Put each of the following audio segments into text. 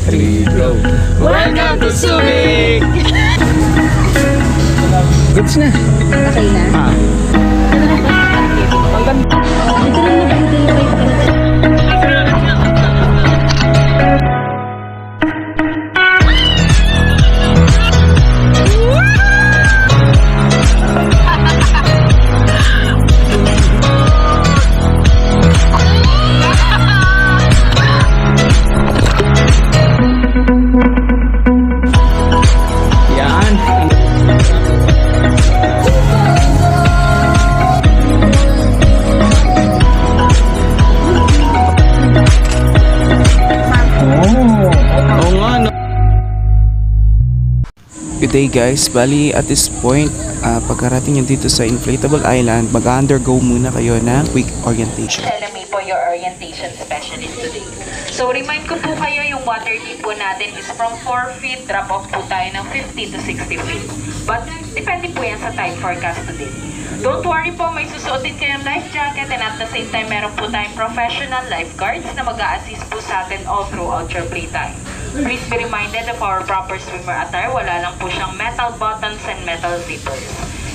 3, go! Welcome to Subic! Goods na. Okay na. Ah. Ito lang Yan. Oo nga, no? Good day guys, bali at this point, pagkarating nyo dito sa Inflatable Island, mag-undergo muna kayo ng quick orientation. LMA po your orientation specialist today. So remind ko po kayo, yung water deep po natin is from 4 feet, drop off po tayo ng 50 to 60 feet. But depende po yan sa tide forecast today. Don't worry po, may susuotin kayong life jacket and at the same time meron po tayong professional lifeguards na mag-a-assist po sa atin all throughout your playtime. Please be reminded of our proper swimmer attire. Wala lang po siyang metal buttons and metal zippers.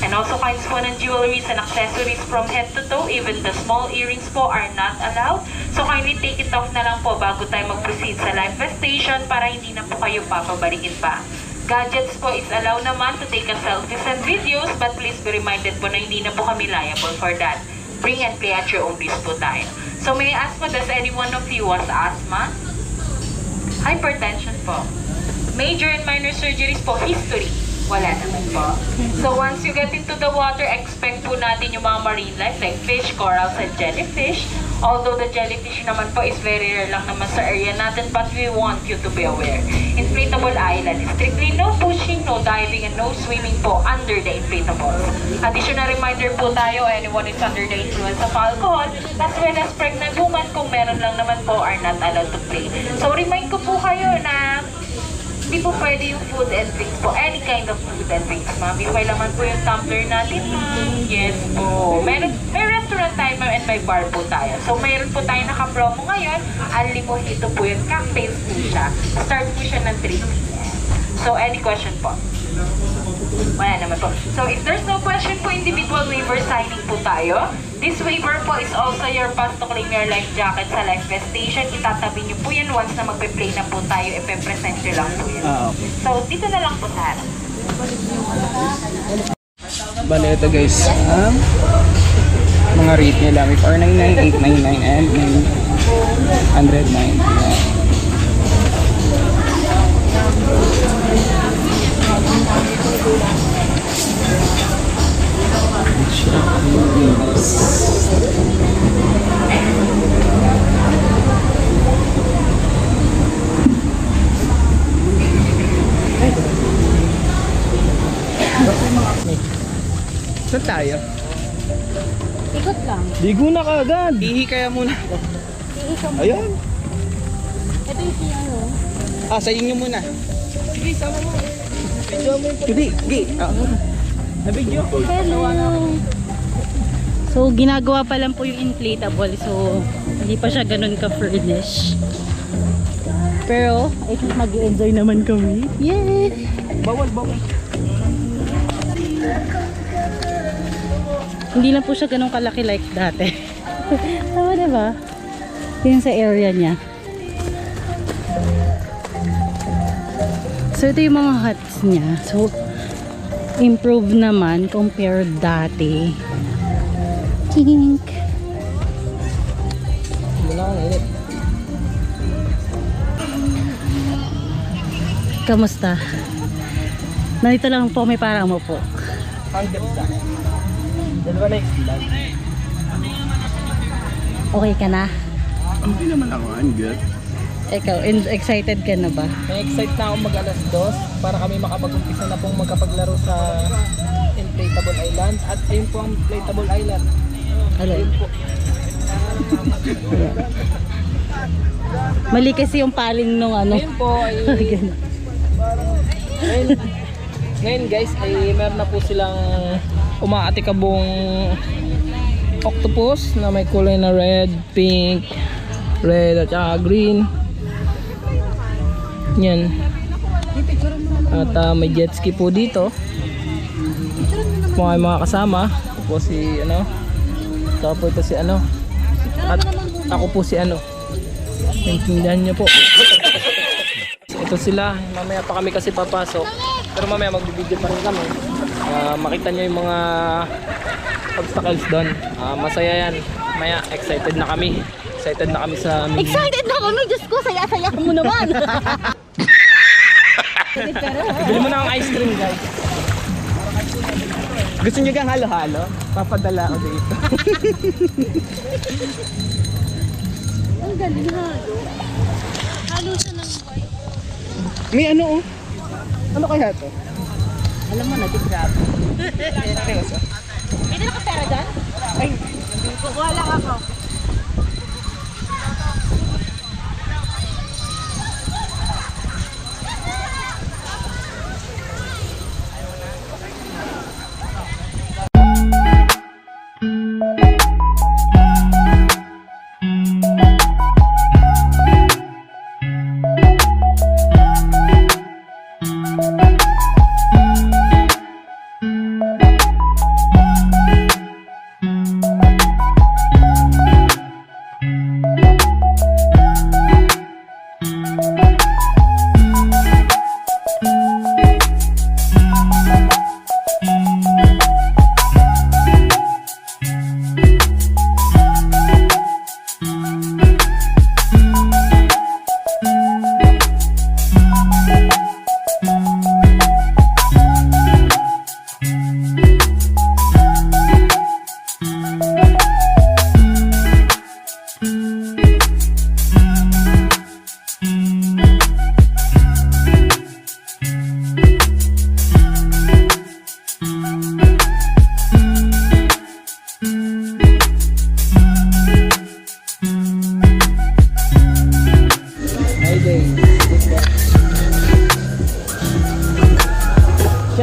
And also kinds po ng jewelries and accessories from head to toe. Even the small earrings po are not allowed. So kindly take it off na lang po bago tayo mag-proceed sa life vest station para hindi na po kayo papabalikin pa. Gadgets po is allowed naman to take a selfies and videos, but please be reminded po na hindi na po kami liable for that. Bring and play at your own risk po tayo. So may I ask po, does any one of you has asthma? Hypertension po. Major and minor surgeries po, history. Wala naman po. So once you get into the water, expect po natin yung mga marine life like fish, corals, and jellyfish. Although the jellyfish naman po is very rare lang naman sa area natin, but we want you to be aware. Inflatable Island is strictly no pushing, no diving, and no swimming po under the inflatables. Additional reminder po tayo, anyone is under the influence of alcohol, as well as pregnant woman, kung meron lang naman po, are not allowed to play. So remind ko po kayo na hindi po pwede yung food and drinks po. Any kind of food and drinks, ma'am. May laman po yung tumbler natin, ma'am. Yes po. May restaurant tayo, ma'am, and may bar po tayo. So, mayroon po tayo naka-promo ngayon. Only mojito po yun. Cocktails po siya. Start po siya ng 3 p.m. So, any question po? Wala naman po. So, if there's no question po, individual waiver signing po tayo. This waiver po is also your pass to claim your life jacket sa life vest station. Itatabi nyo po yan once na magpe-play na po tayo. Ipe-present nyo lang po yan. Okay. So, dito na lang po sa harap. Bale, ito guys, mga rate nila. May 499, 899, and 999. Saan tayo? Ikot lang. Ligo na kagad. Hihi kaya muna. Iikot mo. Ayun. Ito yung piano. Sa inyo muna. Sige, sama mo. Video mo yung hindi, hindi. Na-video. Hello. So, ginagawa pa lang po yung inflatable. So, hindi pa siya ganun ka-furnish. Pero, I think mag-enjoy naman kami. Yay! Bawal. Hindi lang po siya ganun kalaki like dati. Tama diba? Yun sa area niya. So, ito yung mga huts niya. So, improve naman compared dati. Tink! Wala kang init. Kamusta? Nandito lang po may para mo po. Ang ganda. Dalawa na islan. Okay ka na? Hindi naman ako, I'm good. Ikaw, excited ka na ba? Na-excite na ako mag alas 2 para kami makapag-umpisa na pong magkapaglaro sa Inflatable Island. At ayun po ang Inflatable Island. Hello. Ayun po. Mali kasi yung paling nung ano. Ayun po ay ngayon guys ay meron na po silang umaatikabong octopus na may kulay na red, pink, red at saka green. Yan. At may jet ski po dito. Mga kasama. Ito po si ano. Ito po ito si ano. At ako po si ano. Naintindihan niyo po. Ito sila. Mamaya pa kami kasi papasok. Pero mamaya magbibideo pa rin kami. Makita niyo yung mga obstacles doon. Masaya yan. Maya excited na kami. Excited na kami sa mini. Excited na kami! Diyos ko, saya-saya mo naman! Bili mo na ang ice cream, guys. Gusto nyo kang halo-halo? Papadala ako dito. Ang galing halo. Halo siya ng white. May ano oh? Ano kaya to? Alam mo na, grab. Seryoso? Pwede na ka pera dyan? Ay, Wala ako.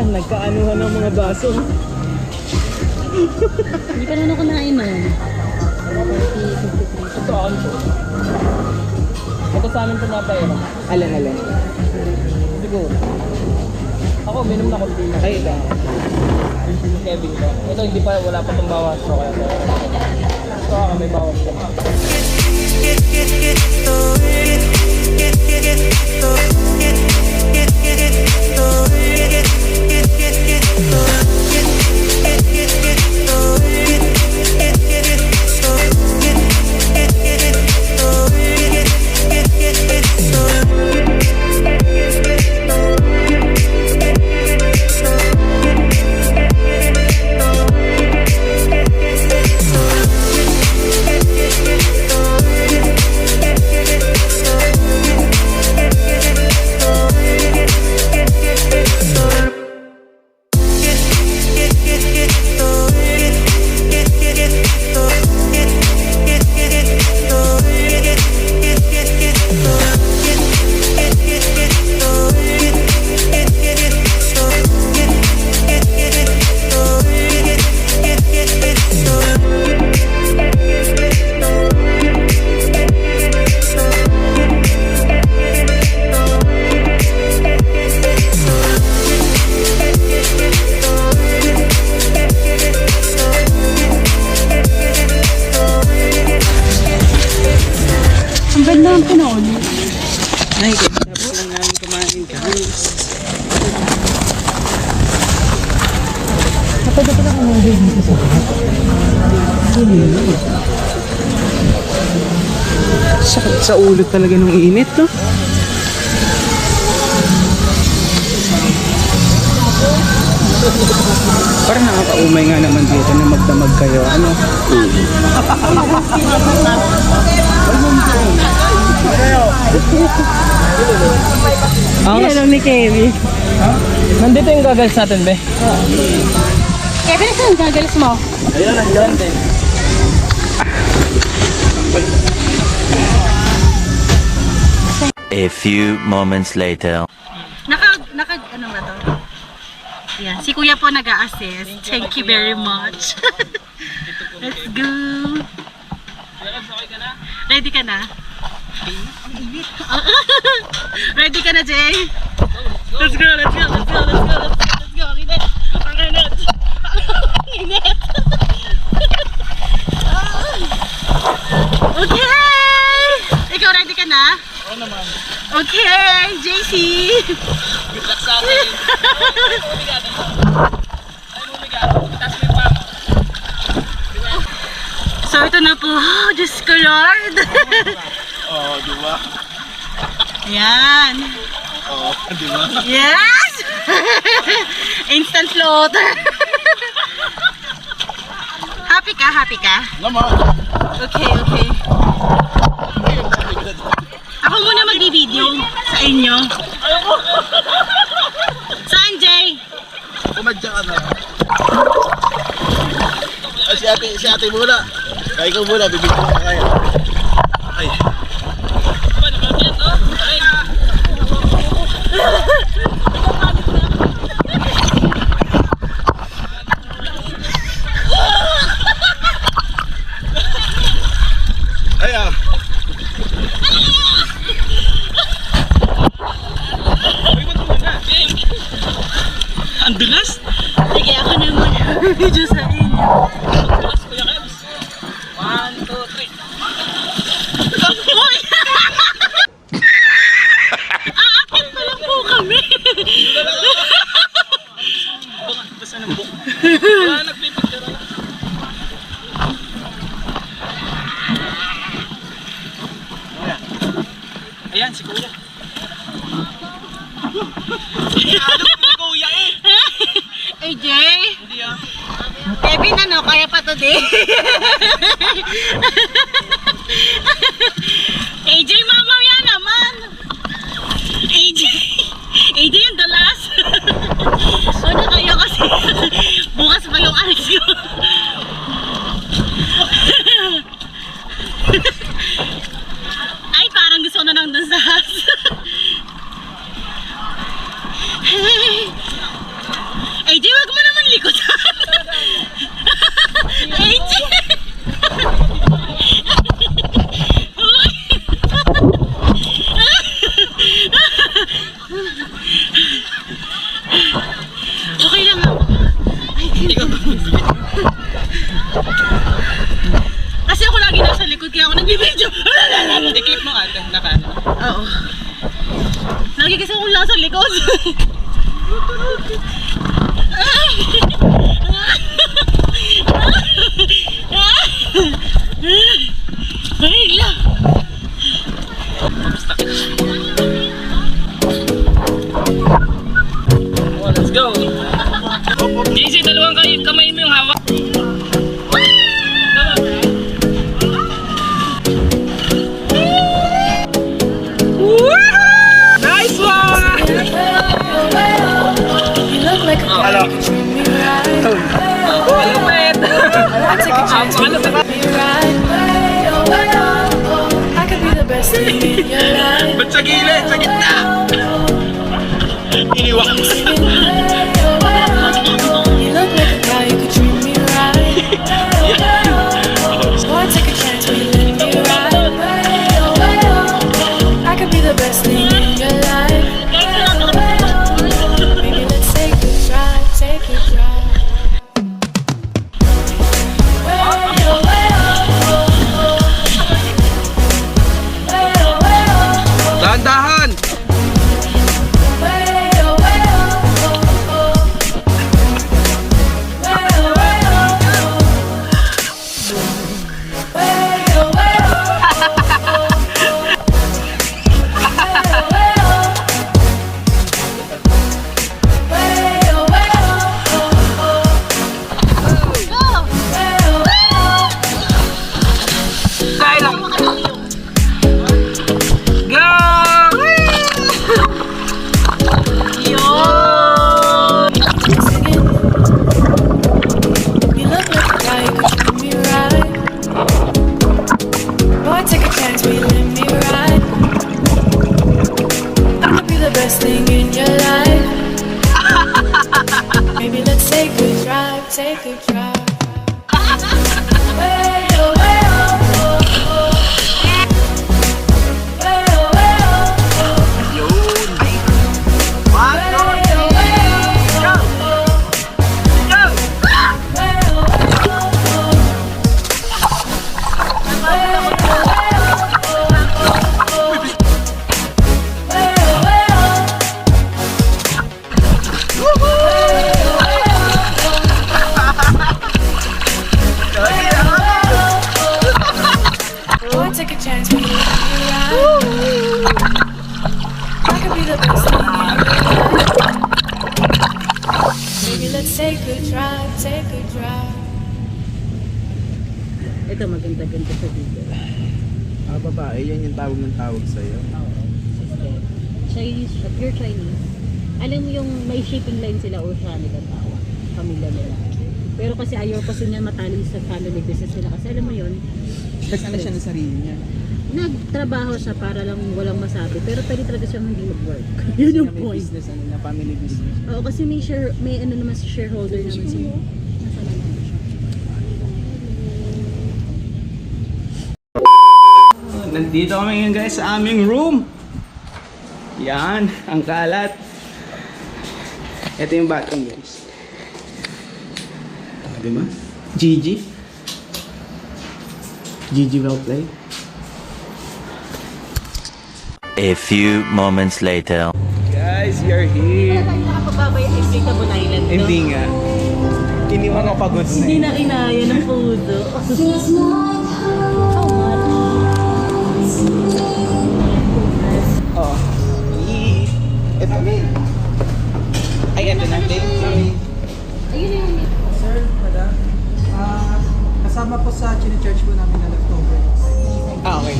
siya, nagkaanuhan ng mga baso. Hindi pa naman ako nainom. Ito ako ito. Ito sa amin pinapayro. Alan. Siguro. Ako, minum na ko din. Ay, ito. Kevin ko. Ito hindi pa, wala pa itong bawas. So, kaya ito ako, may bawas ko. Ang ganda ang panahon. Ay, tapos lang namin kumain, guys. Kapag ako kumagay dito sa Sakit sa ulo talaga nung init, no? Parang nakakaumay nga naman dito na magdamag kayo. Ano? Ang alam ni Kevin. Nandito yung goggles natin, be. Kevin, saan ang gagalas mo? Ayun, nandiyan din. A few moments later. Ano ba to? Yan, si Kuya po nag-a-assist. Thank you very much. Let's go. Ready ka na? Ready ka na, Jay? Let's go, let's go, let's go, let's go, let's go. Kinet! Kinet! Kinet! Okay! Ikaw ready ka na? Oo naman. Okay, JC! Good luck sa akin. Ay, mumigado. Taas mo yung paa mo. So ito na po, Diyos ko Lord! Oo, di ba? Ayan! Oo, di ba? Yes! Instant floater! Happy ka? Happy ka? Naman. Okay, okay. Ako muna magbibideo sa inyo. Saan, Jay? Kumadya ka na. Ay, si ate muna. Kaya ikaw muna, bibigyan ko kaya. Ay. Ay, ah. Ang dulas? Sige, ako naman video sa inyo. One, two, three. Uy! Aakit pa lang po kami. Basta ng book. Wala, nagpipicture na. Ayan, si Kuya. Kuya eh! Hey, Jay. Hindi ah. Kevin, ano? Kaya pa today? AJ, mamaya naman. AJ yung the last. Ano kayo kasi? Bukas pa yung alis ko. Ay, parang gusto na ng dasas. AJ, wag mo naman likotan. AJ! Okay lang ako. Kasi ako lagi nasa likod kaya ako nagbibideo. I-clip mo ate, nakano. Oo. Lagi kasi ako nasa likod. Marig lang. Oh, let's go. JC, dalawang kamay mo yung hawak. Nice one! Hello. Malupit! Ba't sa gilid? Sa gitna! Iniwak mo. Dahan-dahan! Kaya lang. Go! Maybe let's take a drive, take a drive. Way, oh, way, oh, oh, oh. Way, oh, way, the best thing you Baby, let's take a drive, take a drive. Ito maganda-ganda sa dito. Babae, yan yung tawag sa'yo. Oo, sister. Chinese, pure Chinese. Alam mo yung may shipping line sila, Oceanic ang tawag. Pamilya nila. Pero kasi ayaw kasi niya matali sa family business nila. Kasi alam mo yun, Nag-ano siya ng sarili niya. nagtrabaho siya para lang walang masabi. Pero pwede talaga siyang hindi mag-work. Yun yung May point. business, ano na, family business. Oo, kasi may ano naman si shareholder naman siya. Nasa naman siya. Nandito kami ngayon guys sa aming room. Yan, ang kalat. Ito yung bathroom guys. Diba? Gigi. Gigi well played. A few moments later. Guys, you're here. Tayo nakapababay sa Inflatable Island, no? Hindi nga. Hindi mo napagod na Hindi na kinaya ng puso. Oh. Ito. Ay, ito natin. Sir, madam, kasama po sa chine-church po namin na leftover. Okay.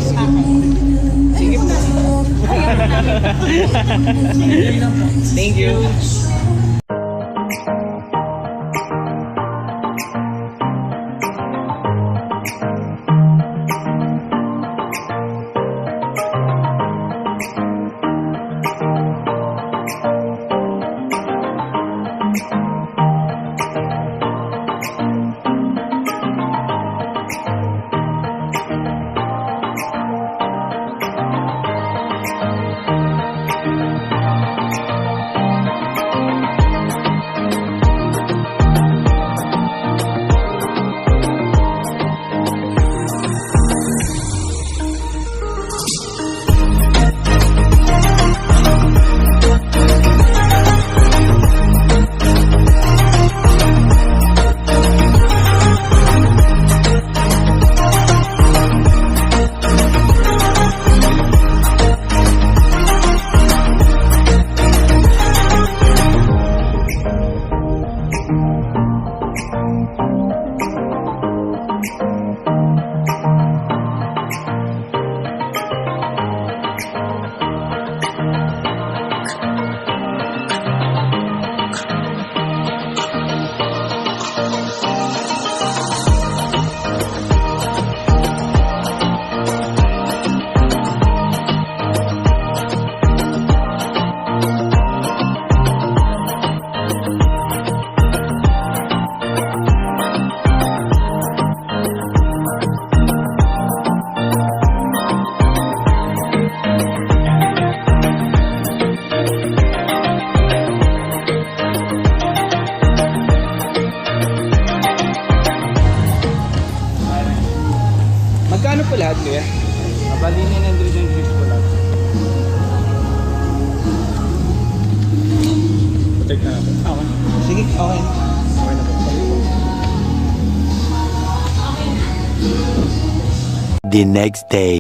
Sige po. Thank you. Magkano po lahat kuya? Bali 900 yung juice po lahat. Check na natin. Okay. Sige, okay. Okay na po. The next day.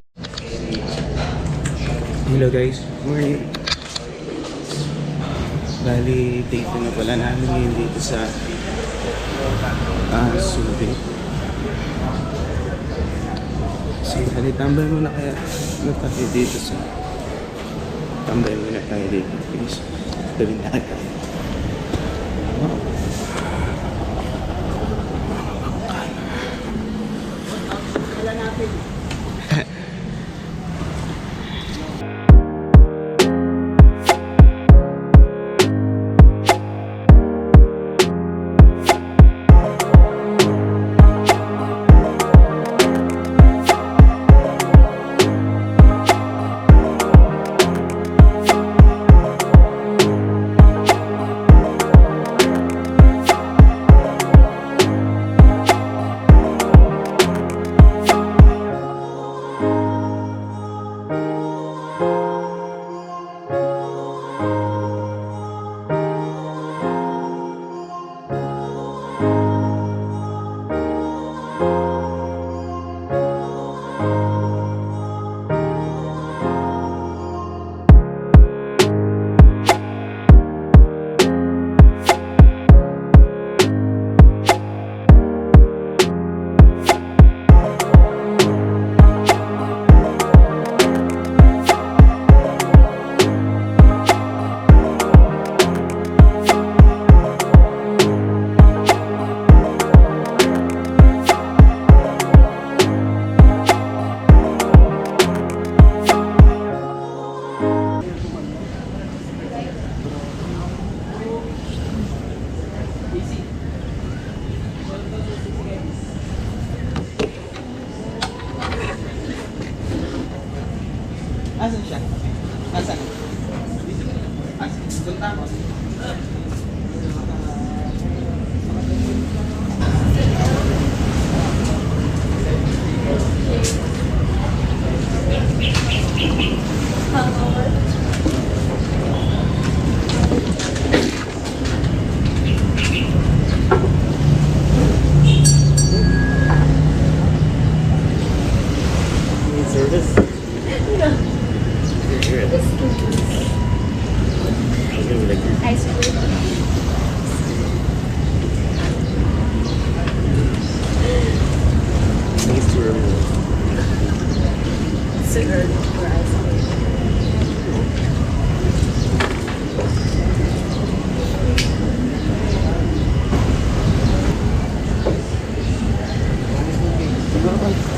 Hello guys. Morning. Bali, date na pala namin ngayon dito sa Subic. So, bali, tambay muna kaya na tayo dito sa tambay muna tayo dito. Please, tabi na tayo. Wala natin.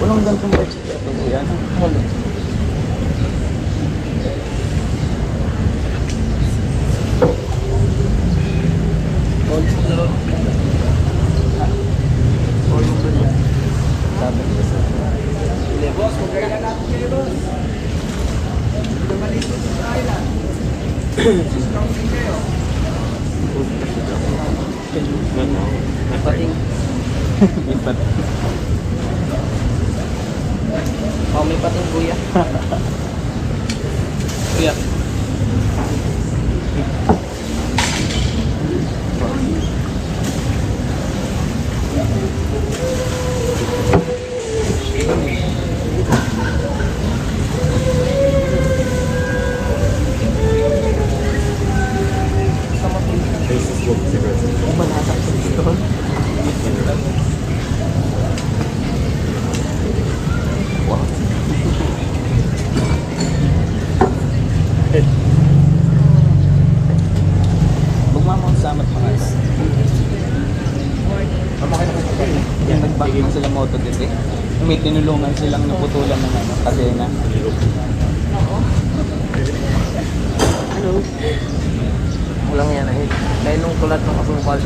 Walang gantong bike ito po yan. Boss, magkaya na natin kayo, boss. Hindi malito sa island. Strong din kayo. Pating. Oh, may pating kuya. Kuya. Magmamang samat mga ito. Yung nagbagay sila moto dito eh. May tinulungan silang naputulan ng ano, kadena. Walang yan eh. Dahil nung kulat ng asukal.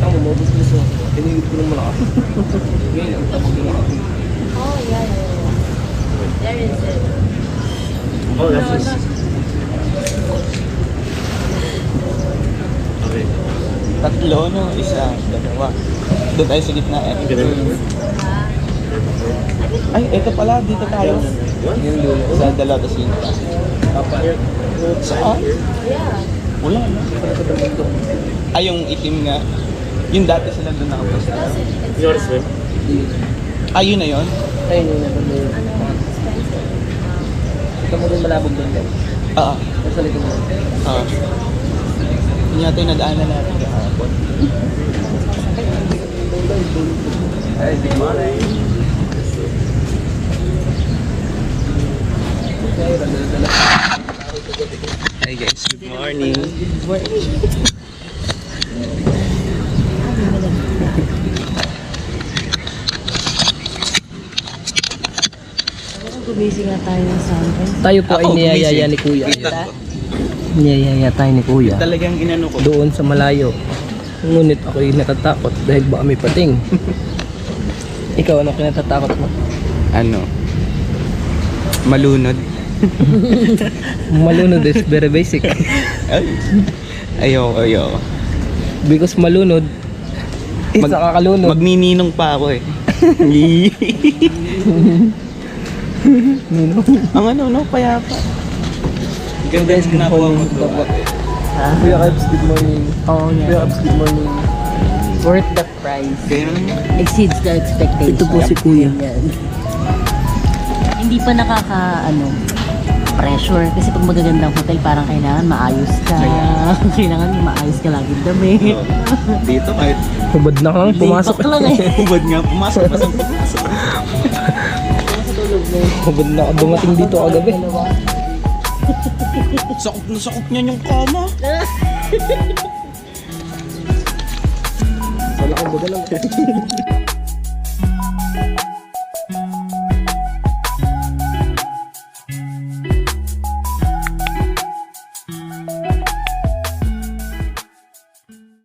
Ang umubos gusto. Tinigit ko ng malakas. Ngayon, ang tabog ng malakas. Oh, yeah. There is it. Oh, that's it. Tatlo, no? Isa, dalawa. Doon tayo sa gitna eh. Ay, eto pala, dito tayo. Yung dulo. Sa dalawa, tas yun pa. Saan? Yeah. Wala na. Ay, yung itim nga. Yung dati sila doon nakapos. Ay, yun na yun? Ayun yung nabagay. Ito mo rin malabog doon. Oo. Nasa likod mo. Oo. Yun yata yung nadaanan natin kahapon. Ay, di mo na eh. Hi guys, good morning. Gumising na tayo ng sunrise. Tayo po ay Ako, niyayaya gumising. ni Kuya. Kita ko. Niyayaya tayo ni Kuya. Talagang inano ko. Doon sa malayo. Ngunit ako'y natatakot dahil baka may pating. Ikaw, ano kinatatakot mo? Ano? Malunod. Malunod is very basic. Ay. Ayoko. Because malunod is nakakalunod. Magnininong pa ako eh. Ang ano, no? Payapa. Ganda yung ginagawa mo to. Kuya Kabs, good morning. Oh, Kuya Kabs, good morning. Worth the price. Kaya Exceeds the expectation. Ito po si Kuya. Yan. Hindi pa pressure. Kasi pag magagandang hotel, parang kailangan maayos ka. Kailangan maayos ka lagi damit. dito kahit Hubad na kang pumasok. Laypak lang eh. hubad nga, pumasok. Hubad na ka dumating dito kagabi. Sakop na sakop niyan yung kama. Wala kang baga lang.